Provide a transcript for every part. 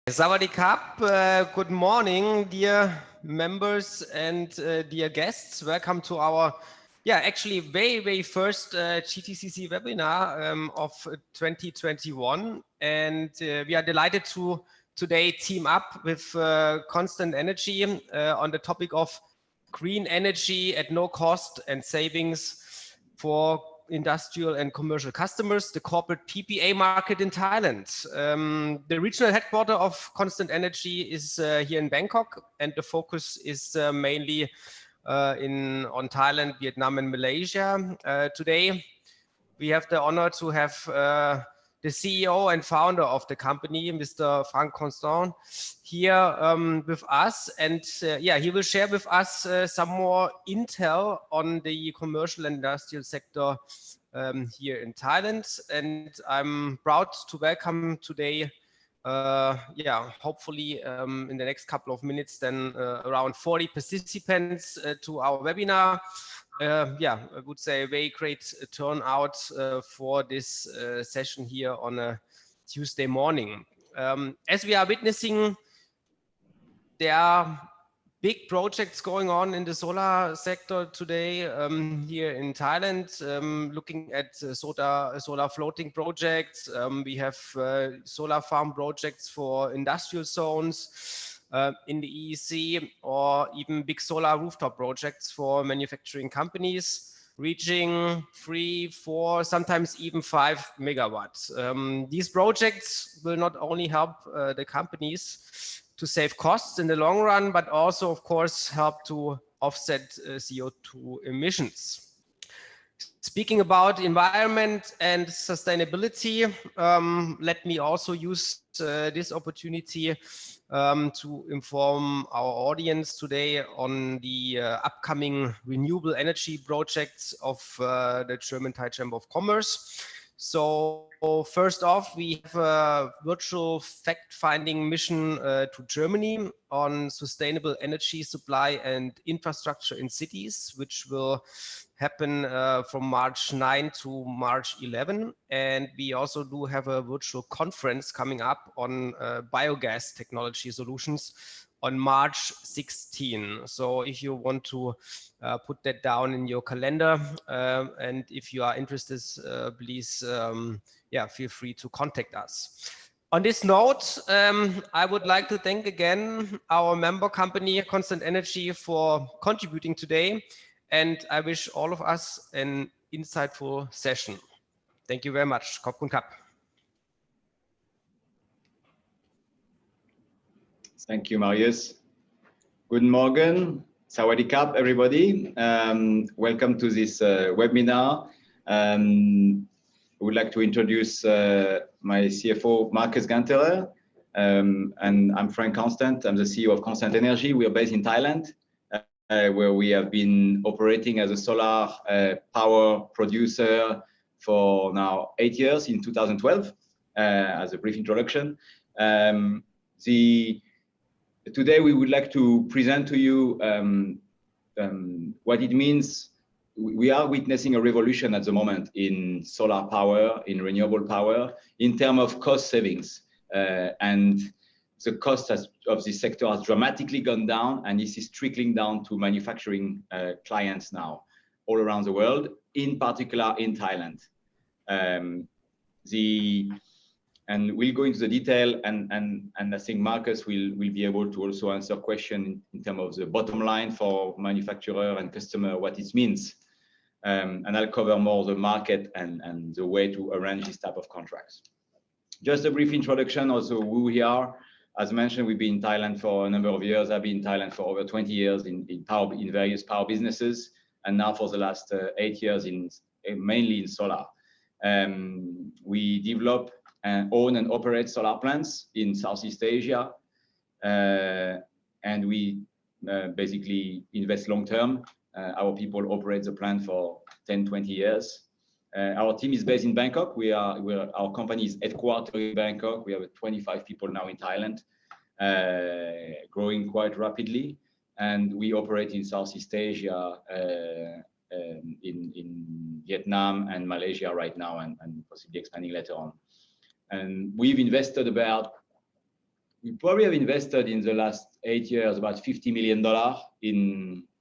Sawadee Krap. Good morning, dear members and dear guests. Welcome to our, actually very first GTCC webinar of 2021. And we are delighted to today team up with Constant Energy on the topic of green energy at no cost and savings for industrial and commercial customers, the corporate PPA market in Thailand. The regional headquarters of Constant Energy is here in Bangkok, and the focus is mainly on Thailand, Vietnam, and Malaysia. Today, we have the honor to have the CEO and founder of the company, Mr. Frank Constant, here with us. And he will share with us some more intel on the commercial and industrial sector here in Thailand. And I'm proud to welcome today, hopefully in the next couple of minutes, then around 40 participants to our webinar. I would say a very great turnout for this session here on a Tuesday morning. As we are witnessing, there are big projects going on in the solar sector today here in Thailand. Looking at solar floating projects, we have solar farm projects for industrial zones in the EEC, or even big solar rooftop projects for manufacturing companies reaching 3, 4, sometimes even 5 megawatts. These projects will not only help the companies to save costs in the long run, but also, of course, help to offset CO2 emissions. Speaking about environment and sustainability, let me also use this opportunity to inform our audience today on the upcoming renewable energy projects of the German Thai Chamber of Commerce. So first off, we have a virtual fact-finding mission to Germany on sustainable energy supply and infrastructure in cities, which will happen from March 9 to March 11. And we also do have a virtual conference coming up on biogas technology solutions on March 16. So if you want to put that down in your calendar, and if you are interested, please feel free to contact us. On this note, I would like to thank again our member company, Constant Energy, for contributing today. And I wish all of us an insightful session. Thank you very much. Khop kun krap. Thank you, Marius. Good morning. Sawadee Krap, everybody. Welcome to this webinar. I would like to introduce my CFO, Marcus Ganterer, and I'm Frank Constant. I'm the CEO of Constant Energy. We are based in Thailand, where we have been operating as a solar power producer for now 8 years in 2012, as a brief introduction. Today we would like to present to you what it means. We are witnessing a revolution at the moment in solar power, in renewable power, in terms of cost savings. And the cost of this sector has dramatically gone down, and this is trickling down to manufacturing clients now all around the world, in particular in Thailand. And we'll go into the detail, and I think Marcus will be able to also answer questions in terms of the bottom line for manufacturer and customer, what it means. And I'll cover more the market and the way to arrange this type of contracts. Just a brief introduction also who we are. As mentioned, we've been in Thailand for a number of years. I've been in Thailand for over 20 years in various power businesses, and now for the last 8 years mainly in solar. We develop and own and operate solar plants in Southeast Asia, and we basically invest long term. Our people operate the plant for 10, 20 years. Our team is based in Bangkok. Our company is headquartered in Bangkok. We have 25 people now in Thailand, growing quite rapidly. And we operate in Southeast Asia, in Vietnam and Malaysia right now, and possibly expanding later on. And we've invested about we probably have invested in the last 8 years about $50 million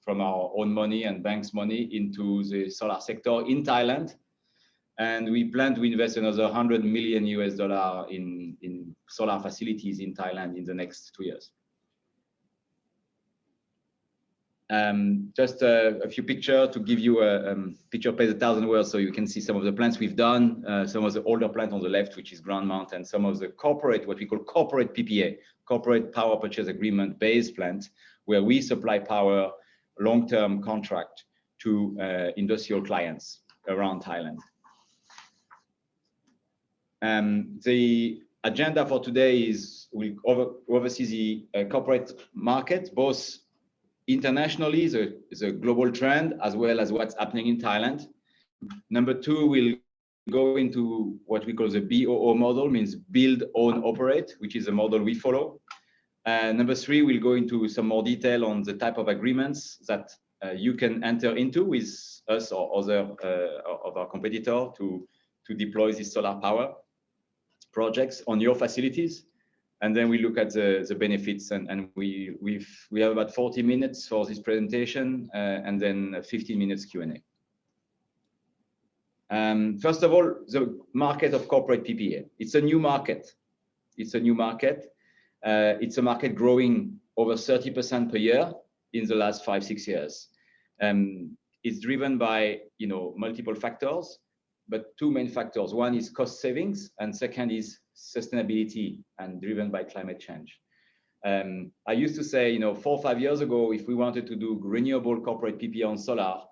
from our own money and banks' money into the solar sector in Thailand. And we plan to invest another $100 million in solar facilities in Thailand in the next 2 years. Just a few pictures to give you a picture pays 1,000 words, so you can see some of the plants we've done, some of the older plant on the left, which is ground mount, and some of the corporate, what we call corporate PPA, corporate power purchase agreement based plant, where we supply power long-term contract to industrial clients around Thailand. The agenda for today is we oversee the corporate market, both internationally, the global trend, as well as what's happening in Thailand. Number two, we'll go into what we call the BOO model, means build, own, operate, which is a model we follow. Number three, we'll go into some more detail on the type of agreements that you can enter into with us or other of our competitor to deploy this solar power projects on your facilities. And then we look at the benefits, and we have about 40 minutes for this presentation, and then 15 minutes Q&A. First of all, the market of corporate PPA. It's a new market. It's a new market. It's a market growing over 30% per year in the last 5-6 years. It's driven by multiple factors, but two main factors. One is cost savings, and second is sustainability and driven by climate change. I used to say, 4 or 5 years ago, if we wanted to do renewable corporate PPA on solar,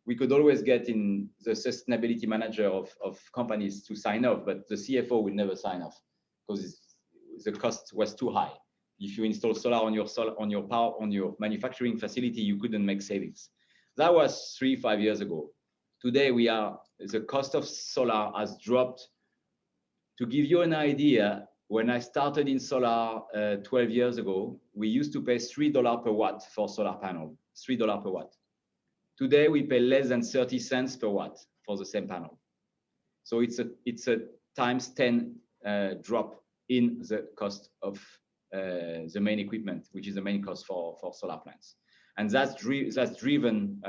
we could always get in the sustainability manager of companies to sign off, but the CFO would never sign off because the cost was too high. If you install solar on your manufacturing facility, you couldn't make savings. That was 3-5 years ago. Today, the cost of solar has dropped. To give you an idea, when I started in solar 12 years ago, we used to pay $3 per watt for solar panel, $3 per watt. Today, we pay less than 30 cents per watt for the same panel. So it's a times 10 drop in the cost of the main equipment, which is the main cost for solar plants. And that's driven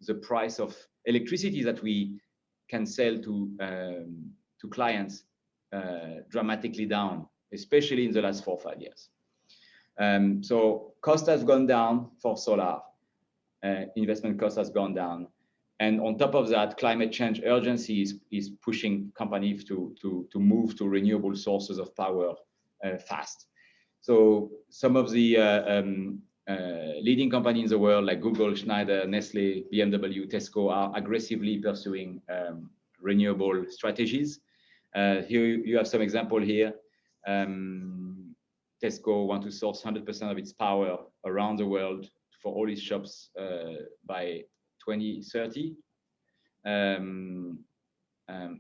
the price of electricity that we can sell to clients dramatically down, especially in the last 4 or 5 years. So cost has gone down for solar, investment cost has gone down. And on top of that, climate change urgency is pushing companies to move to renewable sources of power fast. So some of the leading companies in the world, like Google, Schneider, Nestle, BMW, Tesco, are aggressively pursuing renewable strategies. Here you have some example here. Tesco want to source 100% of its power around the world for all its shops by 2030.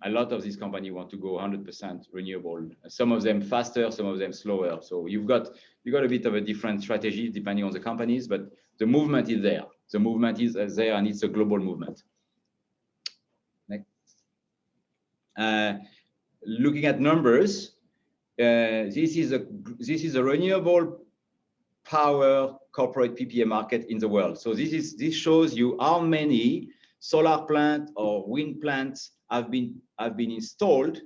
A lot of these companies want to go 100% renewable. Some of them faster, some of them slower. So you've got a bit of a different strategy depending on the companies, but the movement is there. The movement is there, and it's a global movement. Next. Looking at numbers, this is a renewable power corporate PPA market in the world. So this shows you how many solar plants or wind plants have been installed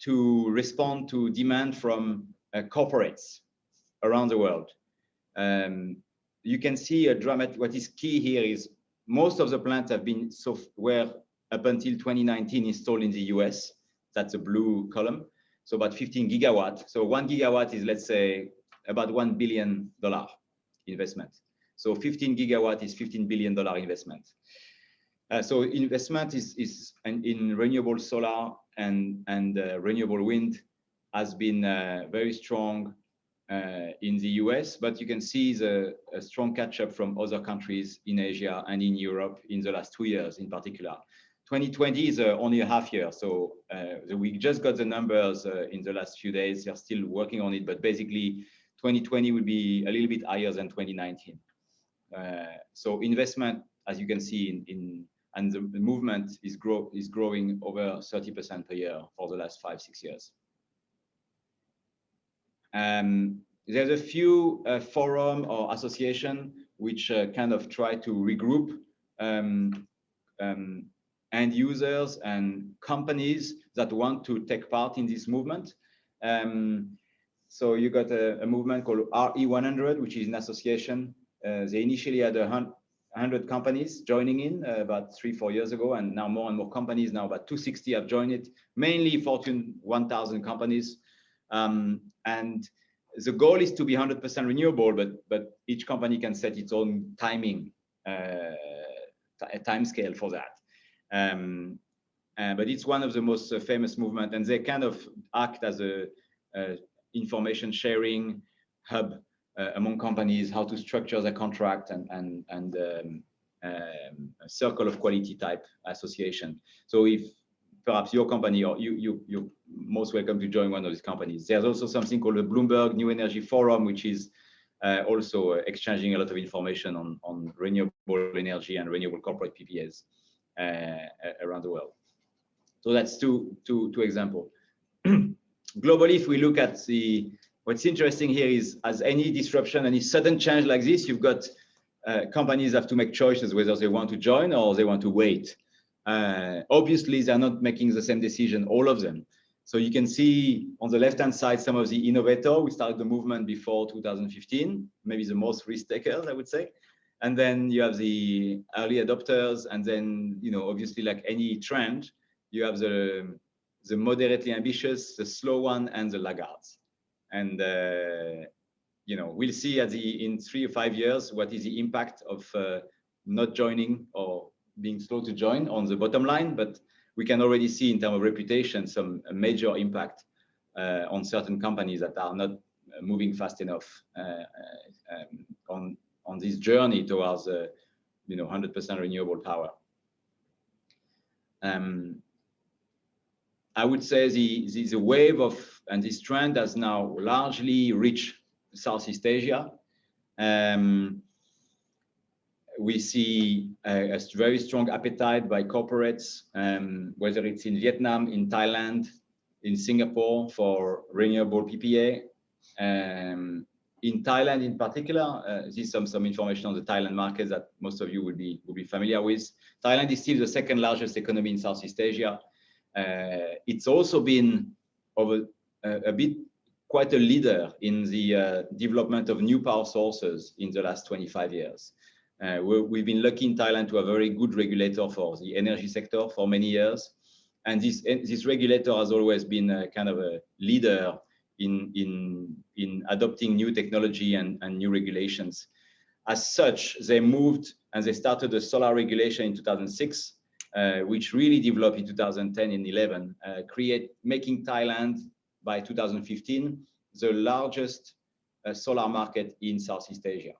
to respond to demand from corporates around the world. You can see a dramatic. What is key here is most of the plants were up until 2019 installed in the US. That's a blue column. So about 15 gigawatts. So 1 gigawatt is, let's say, about $1 billion investment. So 15 gigawatt is $15 billion investment. So investment is in renewable solar and renewable wind has been very strong in the US, but you can see a strong catch-up from other countries in Asia and in Europe in the last 2 years in particular. 2020 is only a half year, so we just got the numbers in the last few days. They're still working on it, but basically 2020 will be a little bit higher than 2019. So investment, as you can see, and the movement is growing over 30% per year for the last 5-6 years. there's a few forum or association which kind of try to regroup end users and companies that want to take part in this movement. So you got a movement called RE100, which is an association. They initially had 100 companies joining in about 3-4 years ago, and now more and more companies, now about 260 have joined it, mainly Fortune 1000 companies. And the goal is to be 100% renewable, but each company can set its own timing, time scale for that. But it's one of the most famous movement, and they kind of act as a information sharing hub among companies, how to structure their contract, and a circle of quality type association. So if perhaps your company, or you're most welcome to join one of these companies. There's also something called the Bloomberg New Energy Forum, which is also exchanging a lot of information on renewable energy and renewable corporate PPAs around the world. So that's two examples. Globally, if we look at what's interesting here is, as any disruption, any sudden change like this, you've got companies have to make choices whether they want to join or they want to wait. Obviously, they're not making the same decision, all of them. So you can see on the left-hand side some of the innovators. We started the movement before 2015, maybe the most risk takers, I would say. And then you have the early adopters, and then, you know, obviously, like any trend, you have the moderately ambitious, the slow one, and the laggards. And you know, we'll see in 3 or 5 years what is the impact of not joining or being slow to join on the bottom line. But we can already see in terms of reputation some major impact on certain companies that are not moving fast enough on this journey towards 100% renewable power. I would say the wave of, and this trend has now largely reached Southeast Asia. We see a very strong appetite by corporates, whether it's in Vietnam, in Thailand, in Singapore for renewable PPA. In Thailand in particular, this is some information on the Thailand market that most of you will be familiar with. Thailand is still the second largest economy in Southeast Asia. It's also been quite a leader in the development of new power sources in the last 25 years. We've been lucky in Thailand to have a very good regulator for the energy sector for many years. And this regulator has always been kind of a leader in adopting new technology and new regulations. As such, they moved and they started the solar regulation in 2006, which really developed in 2010 and 11, making Thailand by 2015 the largest solar market in Southeast Asia,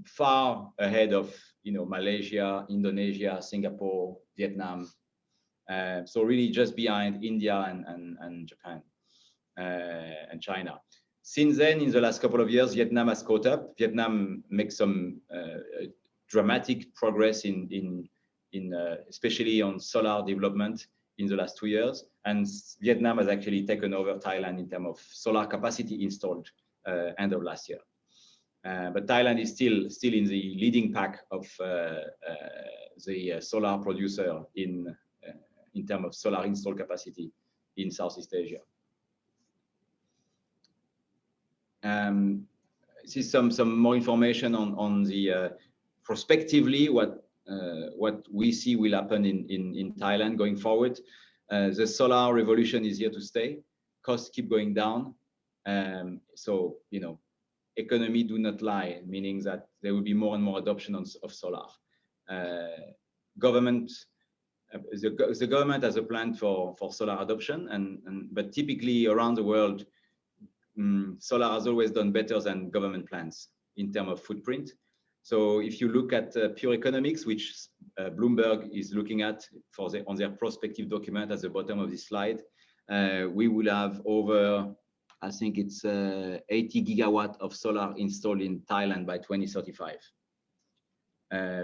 far ahead of Malaysia, Indonesia, Singapore, Vietnam. So really just behind India and Japan and China. Since then, in the last couple of years, Vietnam has caught up. Vietnam makes some dramatic progress in especially on solar development in the last 2 years. And Vietnam has actually taken over Thailand in terms of solar capacity installed end of last year. But Thailand is still in the leading pack of the solar producer in terms of solar install capacity in Southeast Asia. This is some more information on the prospectively what we see will happen in Thailand going forward. The solar revolution is here to stay. Costs keep going down. So, economy do not lie, meaning that there will be more and more adoption of solar. The government has a plan for solar adoption, but typically around the world, solar has always done better than government plans in terms of footprint. So if you look at pure economics, which Bloomberg is looking at on their prospective document at the bottom of this slide, we will have over, I think it's 80 gigawatt of solar installed in Thailand by 2035,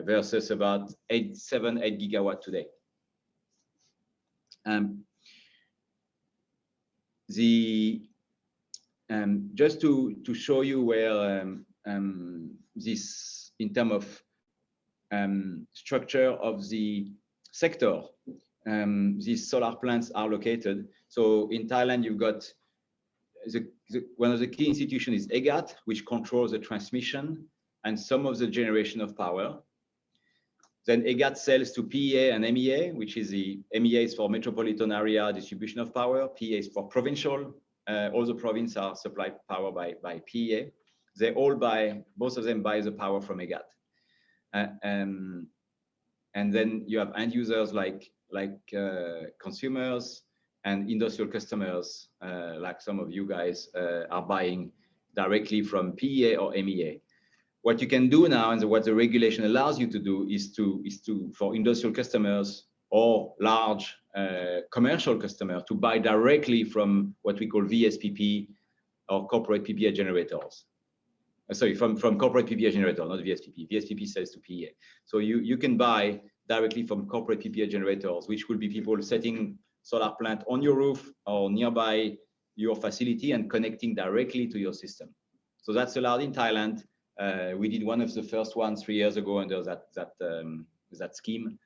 versus about 8 gigawatt today. just to show you where this, in terms of structure of the sector, these solar plants are located. So in Thailand, you've got one of the key institutions is EGAT, which controls the transmission and some of the generation of power. Then EGAT sells to PEA and MEA, which is the MEA is for metropolitan area distribution of power. PEA is for provincial. All the provinces are supplied power by PEA. They all buy, both of them buy the power from EGAT. And then you have end users like consumers and industrial customers, like some of you guys are buying directly from PEA or MEA. What you can do now, and what the regulation allows you to do, is to for industrial customers or large commercial customers to buy directly from what we call VSPP or Corporate Ppa generators. Sorry, from Corporate Ppa generator, not VSPP. VSPP sells to PEA. So you can buy directly from Corporate Ppa generators, which will be people setting solar plant on your roof or nearby your facility and connecting directly to your system. So that's allowed in Thailand. We did one of the first ones 3 years ago under that scheme,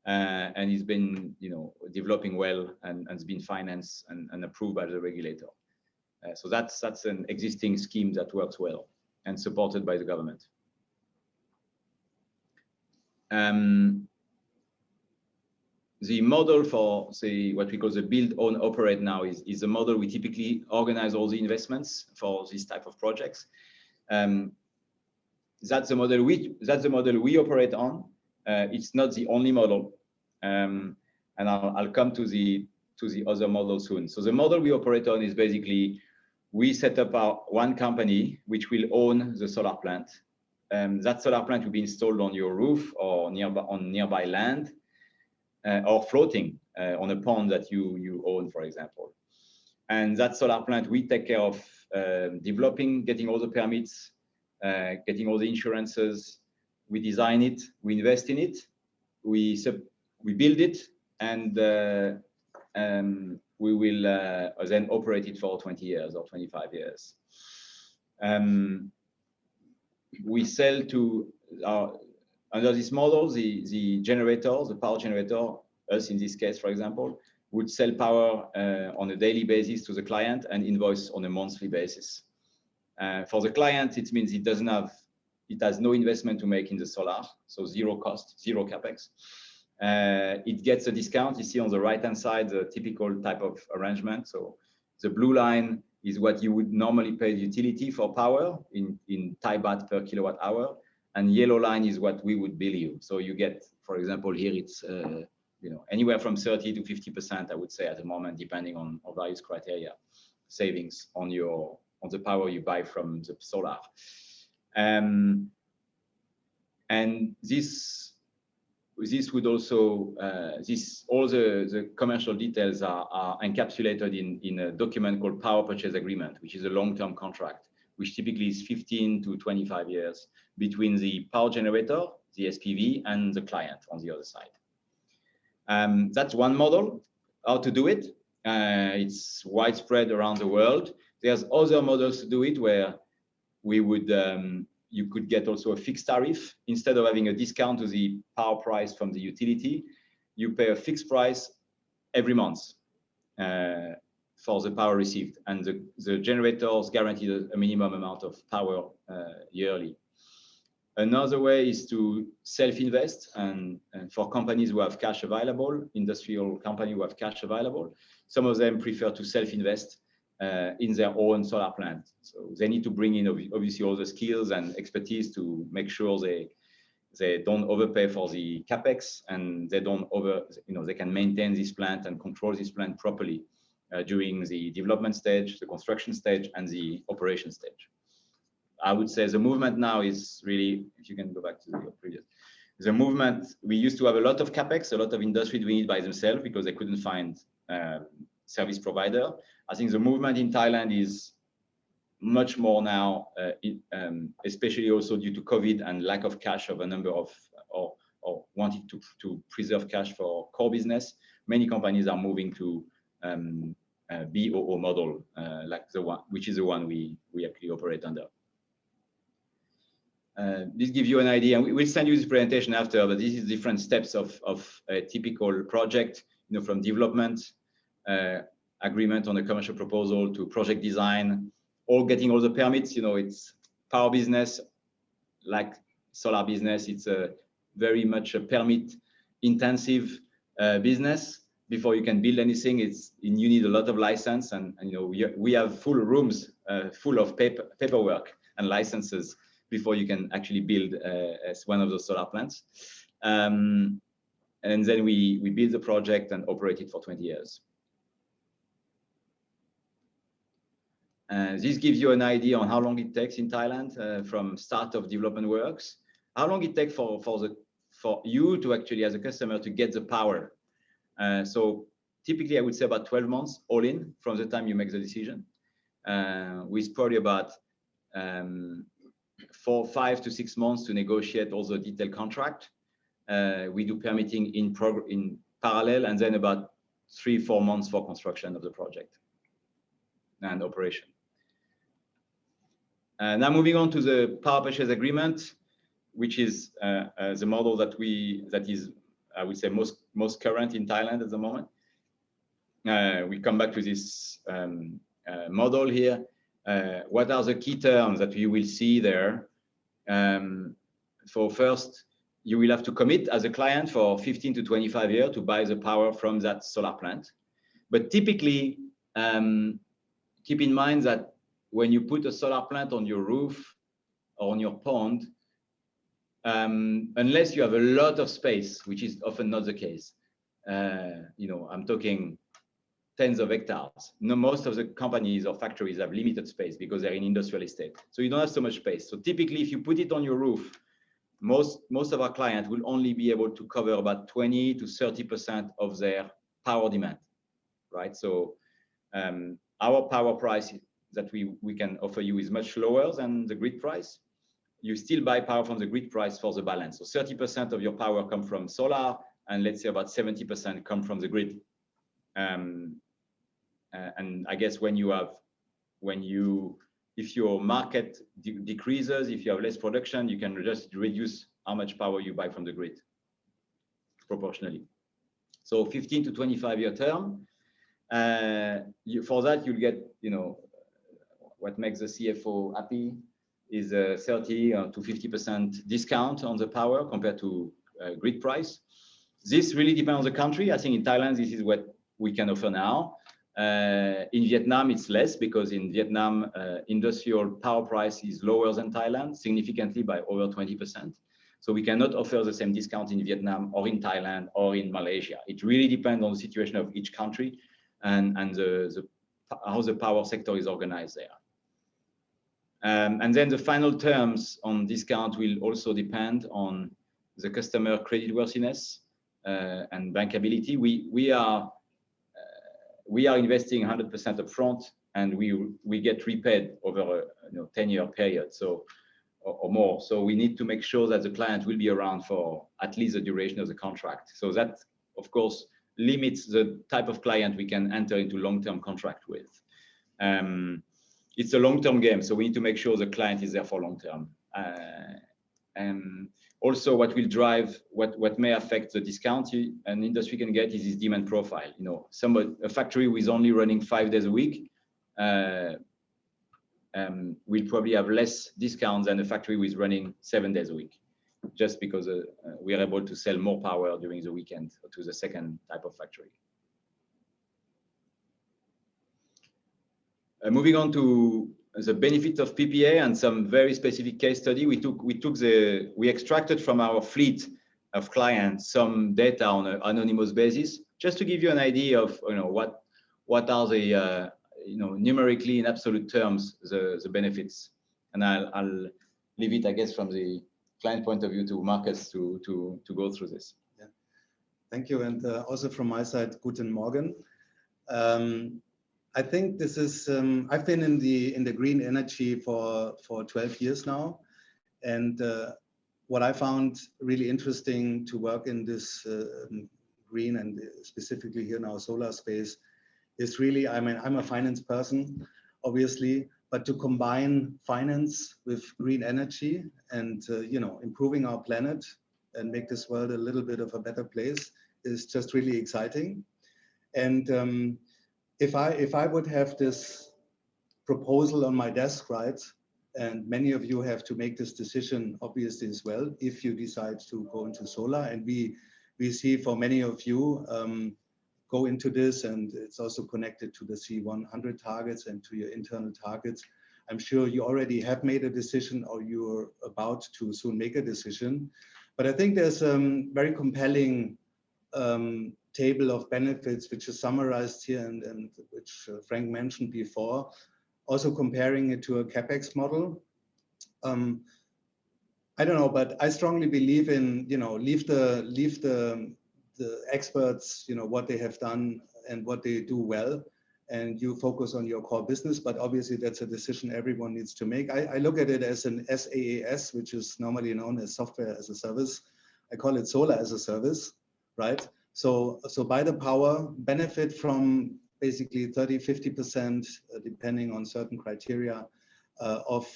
and it's been developing well and it's been financed and approved by the regulator. So that's an existing scheme that works well and supported by the government. The model for, say, what we call the build, own, operate now is the model we typically organize all the investments for this type of projects. That's the model we operate on. It's not the only model, and I'll come to the other model soon. So the model we operate on is basically we set up our one company which will own the solar plant. That solar plant will be installed on your roof or on nearby land, or floating on a pond that you own, for example. And that solar plant we take care of developing, getting all the permits, getting all the insurances. We design it, we invest in it, we build it, and we will then operate it for 20 years or 25 years. We sell to under this model, the generator, the power generator, us in this case, for example, would sell power on a daily basis to the client and invoice on a monthly basis. For the client, it means it has no investment to make in the solar, so zero cost, zero capex. It gets a discount. You see on the right-hand side the typical type of arrangement. So the blue line is what you would normally pay the utility for power in Thai baht per kilowatt hour, and yellow line is what we would bill you. So you get, for example, here it's anywhere from 30 to 50%, I would say at the moment, depending on various criteria, savings on the power you buy from the solar. And this would also all the commercial details are encapsulated in a document called Power Purchase Agreement, which is a long-term contract, which typically is 15 to 25 years between the power generator, the SPV, and the client on the other side. That's one model, how to do it. It's widespread around the world. There's other models to do it where we would you could get also a fixed tariff. Instead of having a discount to the power price from the utility, you pay a fixed price every month for the power received, and the generators guaranteed a minimum amount of power yearly. Another way is to self-invest, and for companies who have cash available, industrial companies who have cash available, some of them prefer to self-invest in their own solar plant. So they need to bring in obviously all the skills and expertise to make sure they don't overpay for the capex, and they don't they can maintain this plant and control this plant properly during the development stage, the construction stage, and the operation stage. I would say the movement now is really, if you can go back to the previous, the movement, we used to have a lot of capex, a lot of industry doing it by themselves because they couldn't find service provider. I think the movement in Thailand is much more now, especially also due to COVID and lack of cash of a number of, or wanting to preserve cash for core business. Many companies are moving to BOO model, like the one, which is the one we actually operate under. This gives you an idea, and we'll send you this presentation after, but this is different steps of a typical project, you know, from development, agreement on a commercial proposal to project design, or getting all the permits. You know, it's power business, like solar business. It's very much a permit intensive business. Before you can build anything, you need a lot of license, and you know, we have full rooms full of paperwork and licenses before you can actually build as one of those solar plants. And then we build the project and operate it for 20 years. This gives you an idea on how long it takes in Thailand from start of development works, how long it takes for you to actually, as a customer, to get the power. So typically I would say about 12 months all in from the time you make the decision, with probably about 5 to 6 months to negotiate all the detailed contract. We do permitting in parallel, and then about 3-4 months for construction of the project and operation. Now moving on to the power purchase agreement, which is the model that is, I would say, most current in Thailand at the moment. We come back to this model here. What are the key terms that you will see there? For first, you will have to commit as a client for 15 to 25 years to buy the power from that solar plant. But typically, keep in mind that when you put a solar plant on your roof or on your pond, unless you have a lot of space, which is often not the case, you know, I'm talking tens of hectares. No, most of the companies or factories have limited space because they're in industrial estate. So you don't have so much space. So typically, if you put it on your roof, most of our clients will only be able to cover about 20 to 30% of their power demand, right? So our power price that we can offer you is much lower than the grid price. You still buy power from the grid price for the balance. So 30% of your power come from solar, and let's say about 70% come from the grid. And I guess if your market decreases, if you have less production, you can just reduce how much power you buy from the grid proportionally. So 15 to 25 year term. For that, you'll get, you know, what makes the CFO happy is a 30 to 50% discount on the power compared to grid price. This really depends on the country. I think in Thailand, this is what we can offer now. In Vietnam, it's less because in Vietnam, industrial power price is lower than Thailand, significantly by over 20%. So we cannot offer the same discount in Vietnam or in Thailand or in Malaysia. It really depends on the situation of each country and how the power sector is organized there. And then the final terms on discount will also depend on the customer creditworthiness and bankability. We are investing 100% upfront, and we get repaid over a 10-year period, so or more. So we need to make sure that the client will be around for at least the duration of the contract. So that, of course, limits the type of client we can enter into long-term contract with. It's a long-term game, so we need to make sure the client is there for long-term. And also, what will drive what may affect the discount an industry can get is its demand profile. You know, a factory who is only running 5 days a week will probably have less discounts than a factory who is running 7 days a week, just because we are able to sell more power during the weekend to the second type of factory. Moving on to the benefit of PPA and some very specific case study, we extracted from our fleet of clients some data on an anonymous basis, just to give you an idea of what are the numerically in absolute terms the benefits. And I'll leave it, I guess, from the client point of view to Marcus to go through this. Yeah. Thank you, and also from my side, guten Morgen. I think this is, I've been in the green energy for 12 years now. And what I found really interesting to work in this green and specifically here in our solar space is really, I mean, I'm a finance person, obviously, but to combine finance with green energy and, you know, improving our planet and make this world a little bit of a better place is just really exciting. And if I would have this proposal on my desk, right, and many of you have to make this decision, obviously, as well, if you decide to go into solar, and we see for many of you go into this, and it's also connected to the C100 targets and to your internal targets. I'm sure you already have made a decision, or you're about to soon make a decision. But I think there's a very compelling table of benefits, which is summarized here and which Frank mentioned before, also comparing it to a CapEx model. I don't know, but I strongly believe in, you know, leave the experts, you know, what they have done and what they do well, and you focus on your core business. But obviously that's a decision everyone needs to make. I look at it as an SaaS, which is normally known as software as a service. I call it solar as a service, right? So buy the power, benefit from basically 30–50%, depending on certain criteria of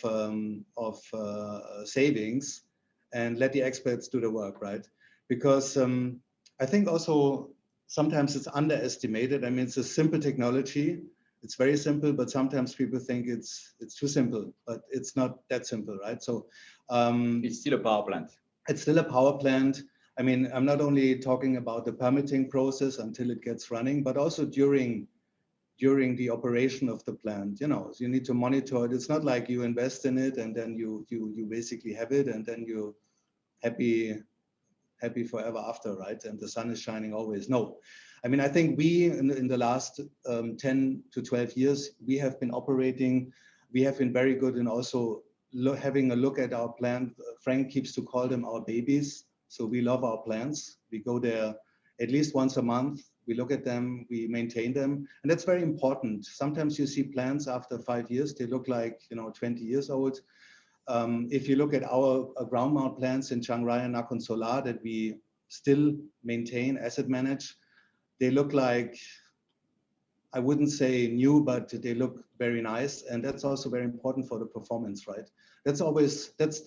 savings, and let the experts do the work, right? Because I think also sometimes it's underestimated. I mean, it's a simple technology. It's very simple, but sometimes people think it's too simple, but it's not that simple, right? So it's still a power plant. It's still a power plant. I mean, I'm not only talking about the permitting process until it gets running, but also during the operation of the plant. You know, so you need to monitor it. It's not like you invest in it and then you basically have it and then you're happy forever after, right? And the sun is shining always. No, I mean, I think we in the last 10 to 12 years, we have been operating. We have been very good in also having a look at our plant. Frank keeps to call them our babies. So we love our plants. We go there at least once a month. We look at them, we maintain them. And that's very important. Sometimes you see plants after 5 years, they look like, you know, 20 years old. If you look at our ground mount plants in Chiang Rai and Nakhon Solar that we still maintain, asset manage, they look like, I wouldn't say new, but they look very nice. And that's also very important for the performance, right? That's always, that's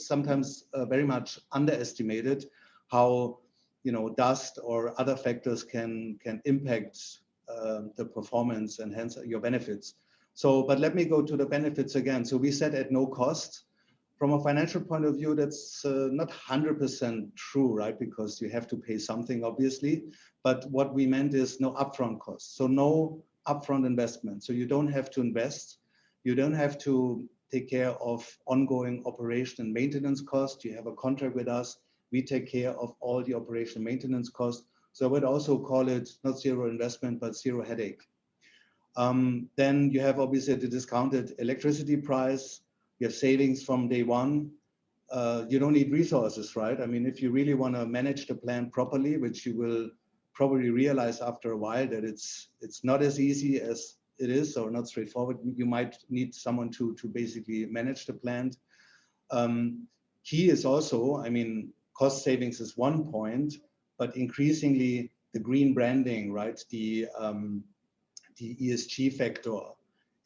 sometimes very much underestimated, how, you know, dust or other factors can impact the performance and hence your benefits. So, but let me go to the benefits again. So we said at no cost. From a financial point of view, that's not 100% true, right? Because you have to pay something, obviously. But what we meant is no upfront costs. So no upfront investment. So you don't have to invest. You don't have to take care of ongoing operation and maintenance costs. You have a contract with us. We take care of all the operation and maintenance costs. So I would also call it not zero investment, but zero headache. Then you have obviously the discounted electricity price. You have savings from day one. You don't need resources, right? I mean, if you really want to manage the plant properly, which you will probably realize after a while that it's not as easy as it is, or not straightforward. You might need someone to basically manage the plant. Key is also, I mean, cost savings is one point, but increasingly the green branding, right? The ESG factor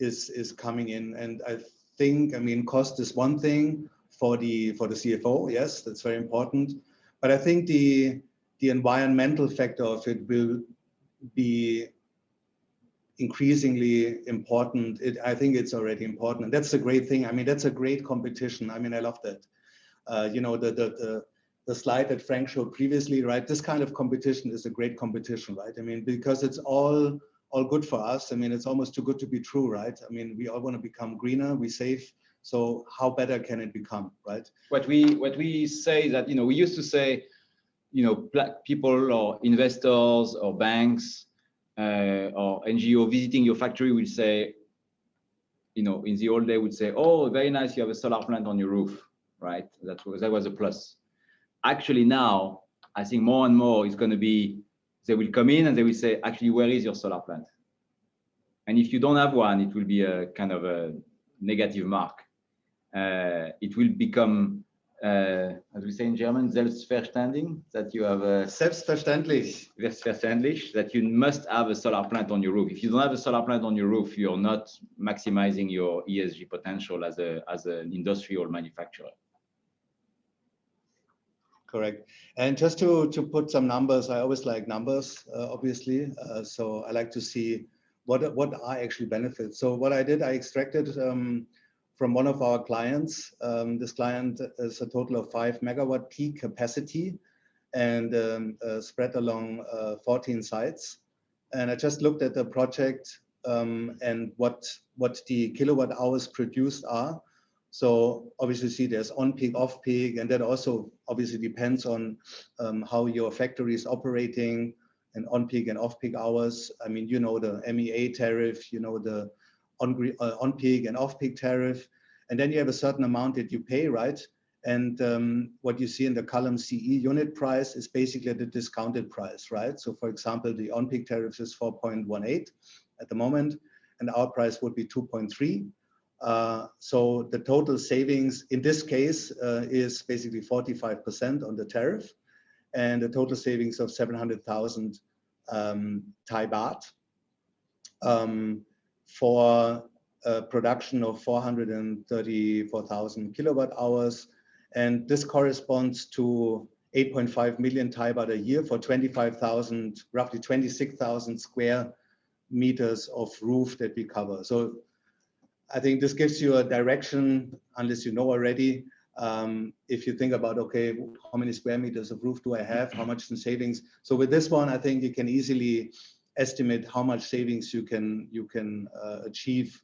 is coming in, and I think, I mean, cost is one thing for the CFO. Yes, that's very important. But I think the environmental factor of it will be increasingly important. I think it's already important, and that's a great thing. I mean, that's a great competition. I mean, I love that. You know, the slide that Frank showed previously, right? This kind of competition is a great competition, right? I mean, because it's all good for us. I mean, it's almost too good to be true, right? I mean, we all want to become greener, we save. So how better can it become, right? What we say that, you know, we used to say, you know, people or investors or banks or NGO visiting your factory will say, you know, in the old day would say, oh, very nice, you have a solar plant on your roof, right? That was a plus. Actually now, I think more and more it's going to be, they will come in and they will say, actually, where is your solar plant? And if you don't have one, it will be a kind of a negative mark. It will become as we say in German, selbstverständlich, that you have a Selbstverständlich. that you must have a solar plant on your roof. If you don't have a solar plant on your roof, you're not maximizing your ESG potential as an industrial manufacturer. Correct. And just to put some numbers, I always like numbers, obviously. So I like to see what are actually benefits. So what I did, I extracted from one of our clients. This client is a total of 5 megawatt peak capacity and spread along 14 sites. And I just looked at the project and what the kilowatt hours produced are. So obviously see there's on peak, off peak, and that also obviously depends on how your factory is operating and on peak and off peak hours. I mean, you know, the MEA tariff, you know, the on peak and off peak tariff, and then you have a certain amount that you pay, right? And what you see in the column CE unit price is basically the discounted price, right? So for example, the on peak tariff is 4.18 at the moment, and our price would be 2.3. So the total savings in this case is basically 45% on the tariff, and a total savings of 700,000 Thai baht for a production of 434,000 kilowatt hours. And this corresponds to 8.5 million Thai baht a year for 25,000, roughly 26,000 square meters of roof that we cover. So I think this gives you a direction, unless you know already. If you think about, okay, how many square meters of roof do I have? How much in savings? So with this one, I think you can easily estimate how much savings you can achieve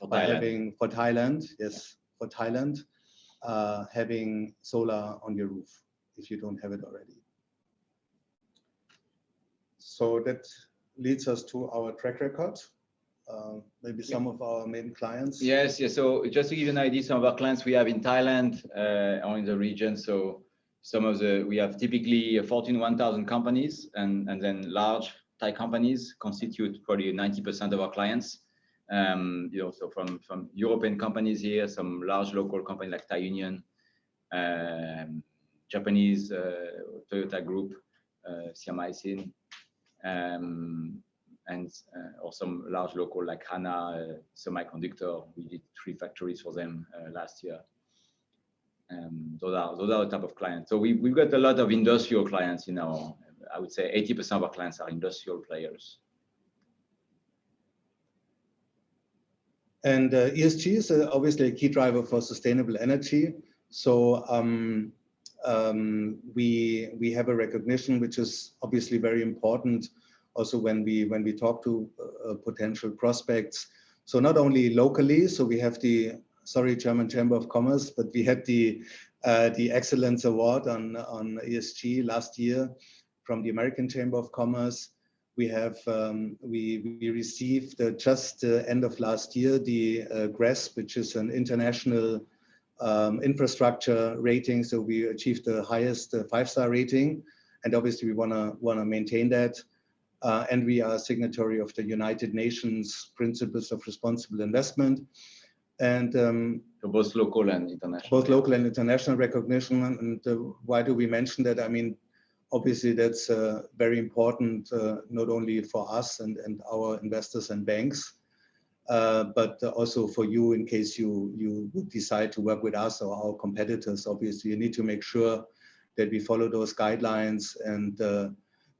by having for Thailand. Yes, for Thailand, having solar on your roof if you don't have it already. So that leads us to our track record. Maybe some of our main clients. Yes. So just to give you an idea, some of our clients we have in Thailand or in the region. So we have typically 1,000 companies, and then large Thai companies constitute probably 90% of our clients. You know, so from European companies here, some large local companies like Thai Union, Japanese Toyota Group, Siamaisin, and or some large local like Hana Semiconductor. We did 3 factories for them last year. Those are the type of clients. So we've got a lot of industrial clients. You know, I would say 80% of our clients are industrial players. And ESG is obviously a key driver for sustainable energy. So we have a recognition which is obviously very important. Also, when we talk to potential prospects, so not only locally, so we have the German Chamber of Commerce, but we had the Excellence Award on ESG last year from the American Chamber of Commerce. We have we received just end of last year the GRESB, which is an international infrastructure rating. So we achieved the highest 5-star rating, and obviously we wanna maintain that. And we are a signatory of the United Nations Principles of Responsible Investment. And so both local and international. Both local and international recognition. And why do we mention that? I mean, obviously that's very important, not only for us and our investors and banks, but also for you in case you would decide to work with us or our competitors. Obviously, you need to make sure that we follow those guidelines, and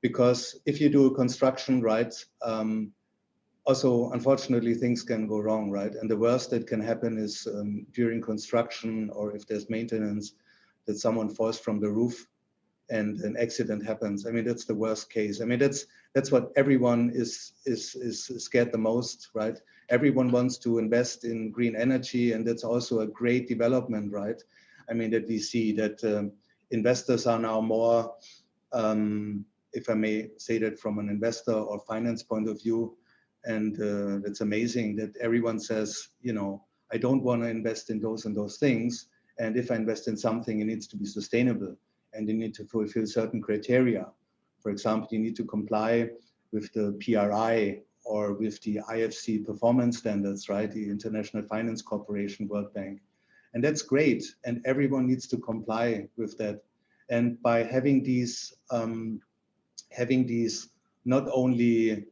because if you do construction right, also unfortunately things can go wrong, right? And the worst that can happen is during construction, or if there's maintenance, that someone falls from the roof and an accident happens. I mean, that's the worst case. I mean, that's what everyone is scared the most, right? Everyone wants to invest in green energy, and that's also a great development, right? I mean, that we see that investors are now more, if I may say that from an investor or finance point of view, and it's amazing that everyone says, you know, I don't want to invest in those and those things, and if I invest in something, it needs to be sustainable, and you need to fulfill certain criteria. For example, you need to comply with the PRI or with the IFC performance standards, right? The International Finance Corporation, World Bank. And that's great. And everyone needs to comply with that. And by having these not only,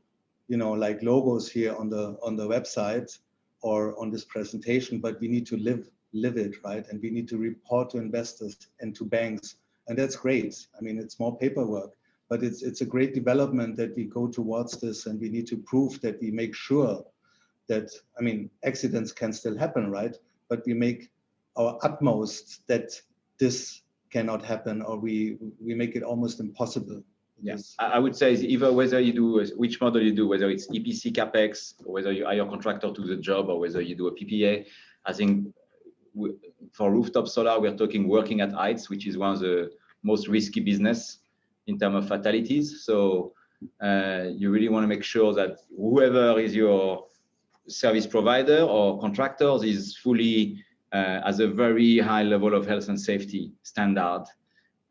you know, like logos here on the website or on this presentation, but we need to live it, right? And we need to report to investors and to banks. And that's great. I mean, it's more paperwork, but it's a great development that we go towards this, and we need to prove that we make sure that, I mean, accidents can still happen, right? But we make our utmost that this cannot happen, or we make it almost impossible. Yes, I would say either whether you do which model you do, whether it's EPC capex, or whether you hire a contractor to the job, or whether you do a PPA. I think for rooftop solar, we're talking working at heights, which is one of the most risky business in terms of fatalities. So you really want to make sure that whoever is your service provider or contractors is fully has a very high level of health and safety standard.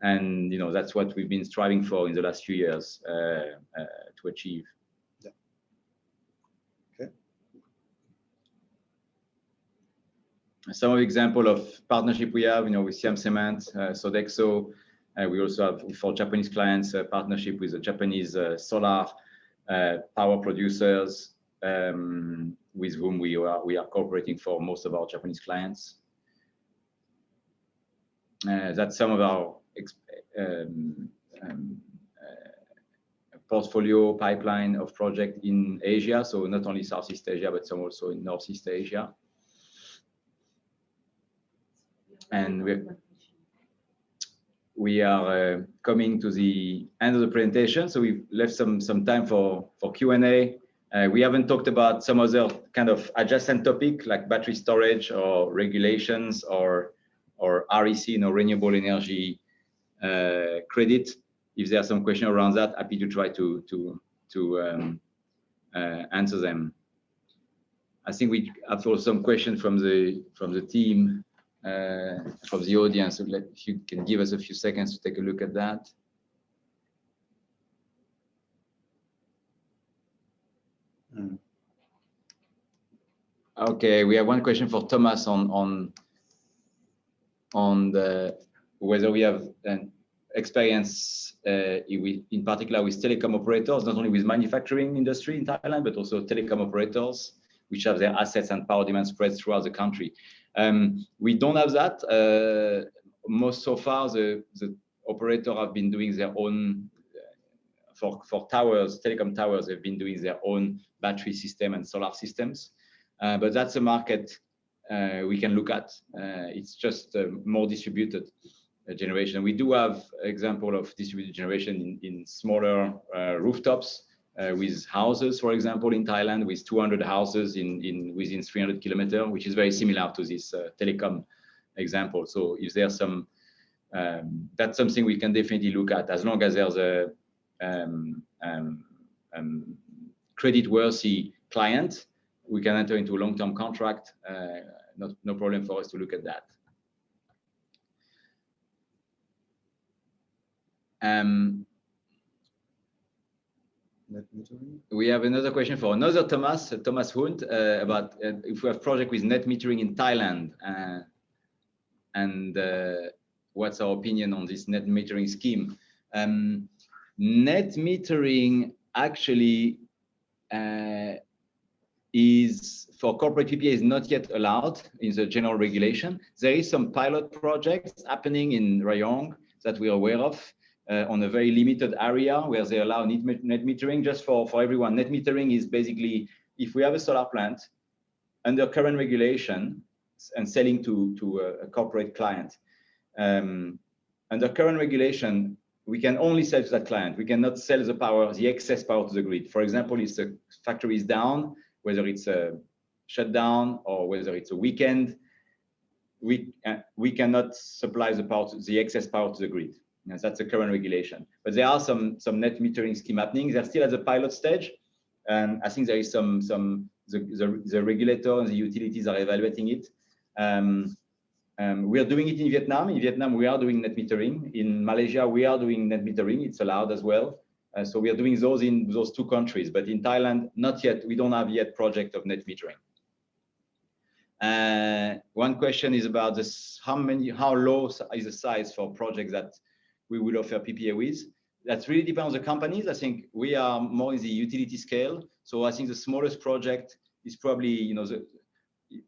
And, you know, that's what we've been striving for in the last few years to achieve. Yeah. Okay. Some example of partnership we have, you know, with Siam Cement, Sodexo. We also have, for Japanese clients, a partnership with the Japanese solar power producers, with whom we are cooperating for most of our Japanese clients. That's some of our portfolio pipeline of project in Asia. So not only Southeast Asia, but some also in Northeast Asia. And we are coming to the end of the presentation. So we've left some time for Q&A. We haven't talked about some other kind of adjacent topic like battery storage or regulations or REC, you know, renewable energy credit. If there are some questions around that, happy to try to answer them. I think we have also some questions from the team, from the audience. So if you can give us a few seconds to take a look at that. Okay, we have one question for Thomas on the whether we have an experience in particular with telecom operators, not only with manufacturing industry in Thailand, but also telecom operators, which have their assets and power demand spread throughout the country. We don't have that. Most so far, the operator have been doing their own, for towers, telecom towers, they've been doing their own battery system and solar systems. But that's a market we can look at. It's just more distributed generation. We do have example of distributed generation in smaller rooftops with houses, for example, in Thailand, with 200 houses within 300 kilometers, which is very similar to this telecom example. So if there's some, that's something we can definitely look at, as long as there's a credit-worthy client. We can enter into a long-term contract. No problem for us to look at that. We have another question for another Thomas Hunt, about if we have project with net metering in Thailand, and what's our opinion on this net metering scheme. Net metering actually is for corporate PPA is not yet allowed in the general regulation. There is some pilot projects happening in Rayong that we are aware of on a very limited area where they allow net metering. Just for everyone, net metering is basically if we have a solar plant under current regulation and selling to a corporate client. Under current regulation, we can only sell to that client. We cannot sell the power, the excess power to the grid. For example, if the factory is down, whether it's a shutdown or whether it's a weekend, we cannot supply the excess power to the grid. Yes, that's the current regulation. But there are some net metering scheme happening. They're still at the pilot stage, and I think there is the regulator and the utilities are evaluating it. We are doing it in Vietnam. In Vietnam, we are doing net metering. In Malaysia, we are doing net metering. It's allowed as well. So we are doing those in those two countries. But in Thailand, not yet. We don't have yet project of net metering. One question is about this: how low is the size for projects that we will offer PPA with? That really depends on the companies. I think we are more in the utility scale. So I think the smallest project is probably, you know,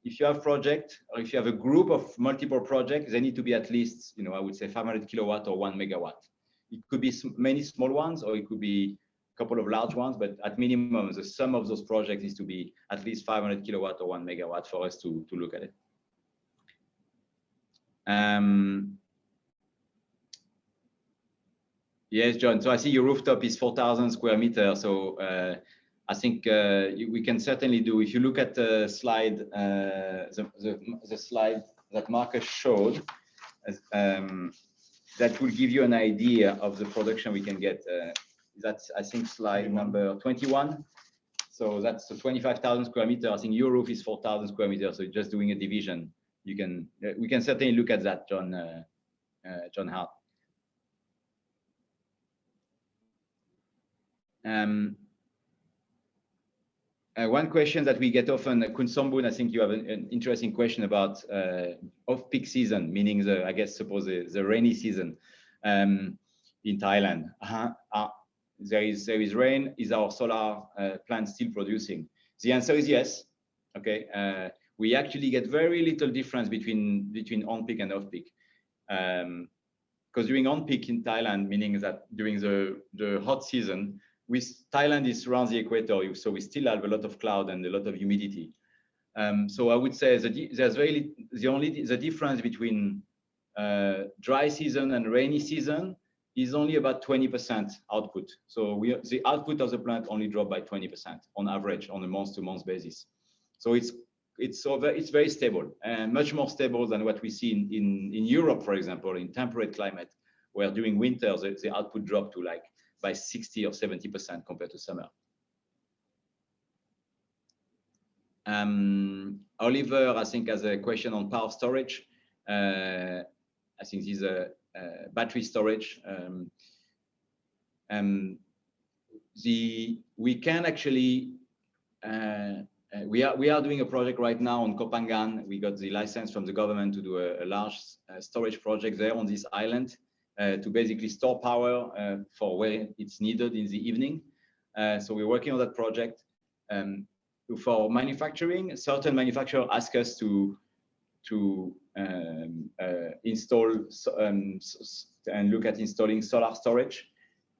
if you have project, or if you have a group of multiple projects, they need to be at least, you know, I would say 500 kilowatt or 1 megawatt. It could be many small ones, or it could be a couple of large ones, but at minimum, the sum of those projects is to be at least 500 kilowatt or 1 megawatt for us to look at it. Yes, John. So I see your rooftop is 4,000 square meters. So I think we can certainly do. If you look at the slide, the slide that Marcus showed, that will give you an idea of the production we can get. That's, I think, slide number 21. So that's 25,000 square meters. I think your roof is 4,000 square meters. So just doing a division, you can. We can certainly look at that, John. John Hart. One question that we get often, Kunsombun, I think you have an interesting question about off-peak season, meaning suppose the rainy season in Thailand. There is rain. Is our solar plant still producing? The answer is yes. Okay, we actually get very little difference between on-peak and off-peak. Because during on-peak in Thailand, meaning that during the hot season, Thailand is around the equator, so we still have a lot of cloud and a lot of humidity. So I would say there's the difference between dry season and rainy season is only about 20% output. So the output of the plant only dropped by 20% on average on a month-to-month basis. So it's very stable, and much more stable than what we see in Europe, for example, in temperate climate, where during winter the output dropped to like by 60 or 70% compared to summer. Oliver, I think, has a question on power storage. I think this is a battery storage. We can actually we are doing a project right now on Kopangan. We got the license from the government to do a large storage project there on this island to basically store power for where it's needed in the evening. So we're working on that project. For manufacturing, certain manufacturers ask us to install and look at installing solar storage,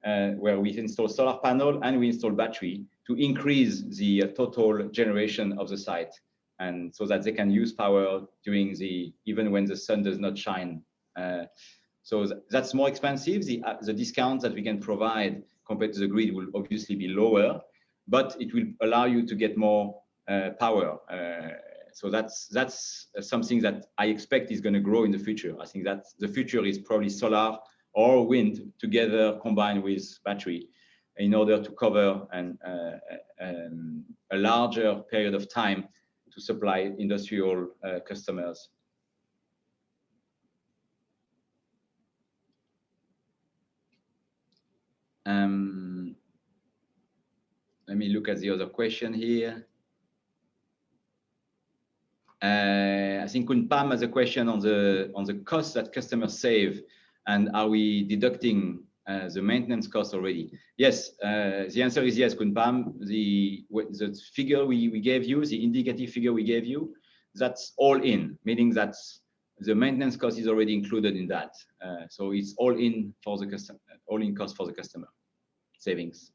where we install solar panel and we install battery to increase the total generation of the site, and so that they can use power during even when the sun does not shine. So that's more expensive. The discount that we can provide compared to the grid will obviously be lower, but it will allow you to get more power. So that's something that I expect is going to grow in the future. I think that the future is probably solar or wind together combined with battery in order to cover a larger period of time to supply industrial customers. Let me look at the other question here. I think Kun Pam has a question on the cost that customers save, and are we deducting the maintenance cost already? Yes, the answer is yes, Kun Pam. The figure we gave you, the indicative figure we gave you, that's all in, meaning that the maintenance cost is already included in that. So it's all in for the customer, all in cost for the customer savings.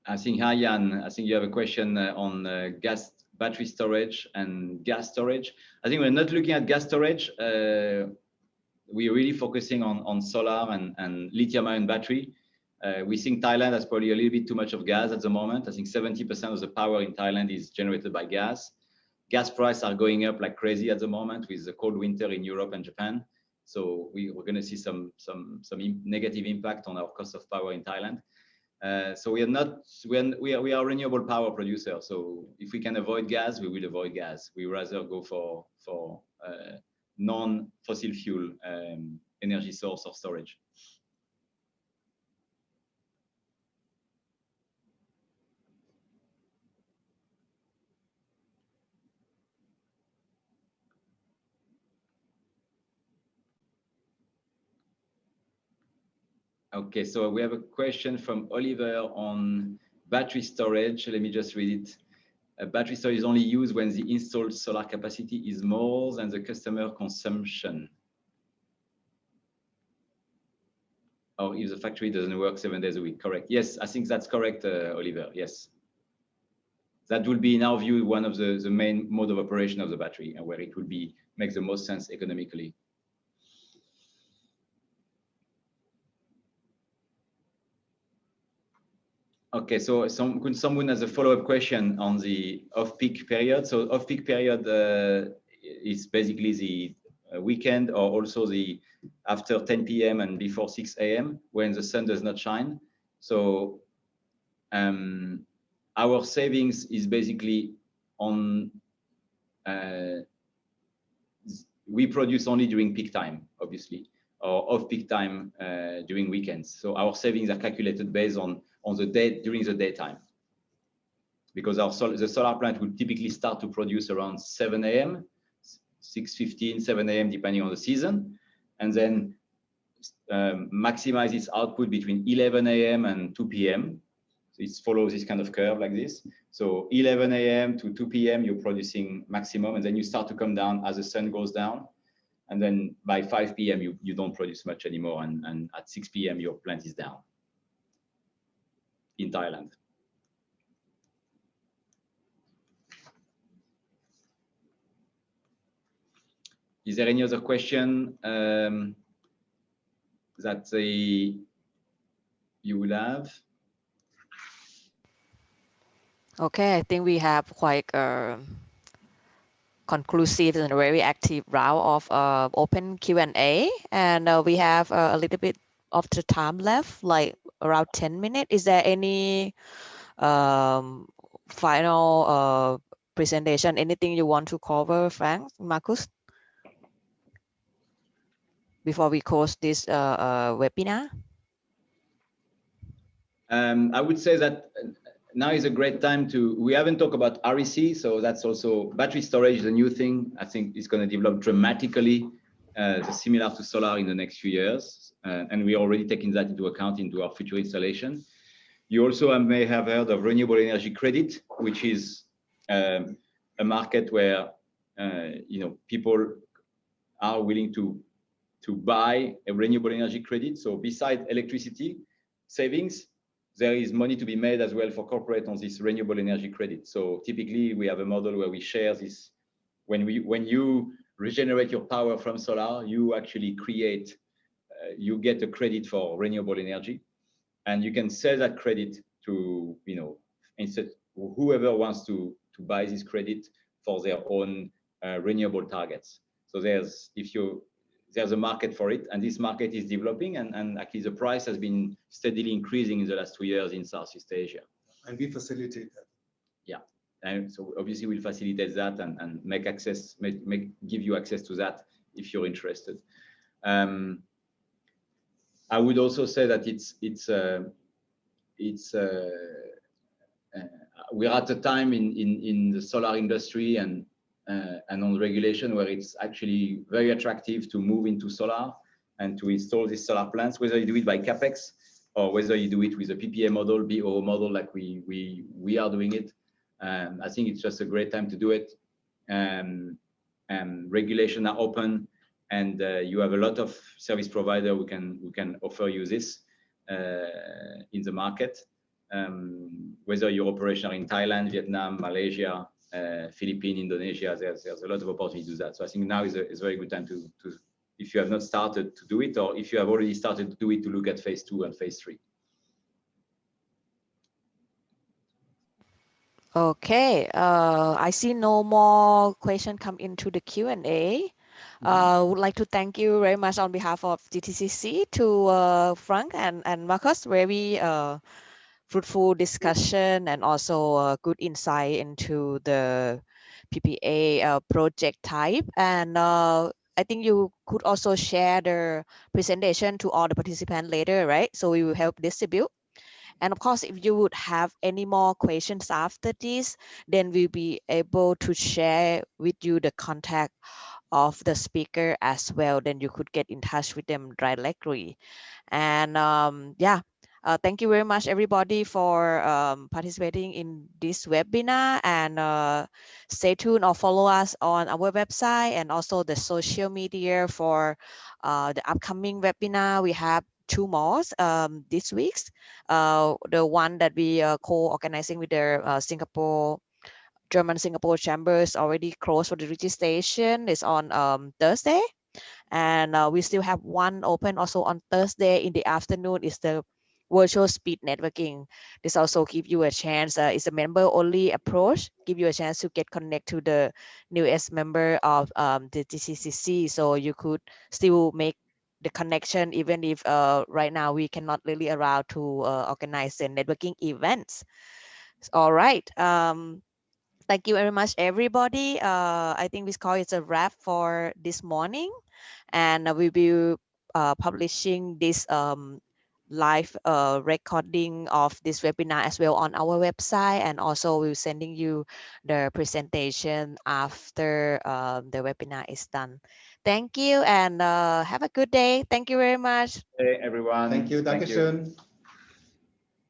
I think, hi Jan, I think you have a question on gas battery storage and gas storage. I think we're not looking at gas storage. We're really focusing on solar and lithium-ion battery. We think Thailand has probably a little bit too much of gas at the moment. I think 70% of the power in Thailand is generated by gas. Gas prices are going up like crazy at the moment with the cold winter in Europe and Japan. So we're going to see some negative impact on our cost of power in Thailand. So we are a renewable power producer. So if we can avoid gas, we will avoid gas. We rather go for non-fossil fuel energy source or storage. Okay, so we have a question from Oliver on battery storage. Let me just read it. Battery storage is only used when the installed solar capacity is more than the customer consumption, or if the factory doesn't work 7 days a week. Correct. Yes, I think that's correct, Oliver. Yes. That will be, in our view, one of the main mode of operation of the battery, and where it will be makes the most sense economically. Okay, so someone has a follow-up question on the off-peak period. So off-peak period is basically the weekend, or also the after 10 p.m. and before 6 a.m. when the sun does not shine. So our savings is basically on, we produce only during peak time, obviously, or off-peak time during weekends. So our savings are calculated based on the day during the daytime, because the solar plant would typically start to produce around 7 a.m., 6:15, 7 a.m. depending on the season, and then maximize its output between 11 a.m. and 2 p.m. So it follows this kind of curve like this. So 11 a.m. to 2 p.m. you're producing maximum, and then you start to come down as the sun goes down. And then by 5 p.m. you don't produce much anymore, and at 6 p.m. your plant is down in Thailand. Is there any other question that you will have? Okay, I think we have quite a conclusive and very active round of open Q&A, and we have a little bit of the time left, like around 10 minutes. Is there any final presentation, anything you want to cover, Frank, Marcus, before we close this webinar? I would say that now is a great time we haven't talked about REC, so that's also battery storage is a new thing. I think it's going to develop dramatically, similar to solar in the next few years. And we're already taking that into account into our future installation. You also may have heard of renewable energy credit, which is a market where people are willing to buy a renewable energy credit. So beside electricity savings, there is money to be made as well for corporate on this renewable energy credit. So typically we have a model where we share this. When you regenerate your power from solar, you actually create, you get a credit for renewable energy, and you can sell that credit to, instead whoever wants to buy this credit for their own renewable targets. So there's a market for it, and this market is developing, and actually the price has been steadily increasing in the last 2 years in Southeast Asia. And we facilitate that. Yeah, and so obviously we'll facilitate that and make access, give you access to that if you're interested. I would also say that we're at a time in the solar industry and on regulation where it's actually very attractive to move into solar and to install these solar plants, whether you do it by capex or whether you do it with a PPA model, BO model, like we are doing it. I think it's just a great time to do it. And regulation are open, and you have a lot of service provider who can offer you this in the market. Whether you're operational in Thailand, Vietnam, Malaysia, Philippines, Indonesia, there's a lot of opportunity to do that. So I think now is a very good time to, if you have not started to do it, or if you have already started to do it, to look at phase 2 and phase 3. Okay, I see no more question come into the Q&A. Would like to thank you very much on behalf of GTCC to Frank and Marcus. Very fruitful discussion and also good insight into the PPA project type. And I think you could also share the presentation to all the participants later, right? So we will help distribute. And of course, if you would have any more questions after this, then we'll be able to share with you the contact of the speaker as well. Then you could get in touch with them directly. And yeah, thank you very much, everybody, for participating in this webinar. And stay tuned or follow us on our website and also the social media for the upcoming webinar. We have 2 more this week. The one that we co-organizing with the German-Singapore Chambers already closed for the registration. Is on Thursday. And we still have one open also on Thursday in the afternoon. Is the virtual speed networking. This also give you a chance. It's a member only approach. Give you a chance to get connect to the newest member of the GTCC. So you could still make the connection even if right now we cannot really allow to organize the networking events. All right. Thank you very much, everybody. I think this call is a wrap for this morning, and we will publishing this live recording of this webinar as well on our website, and also we're sending you the presentation after the webinar is done. Thank you, and have a good day. Thank you very much. Hey, everyone. Thank you. Thank you. Dankeschön.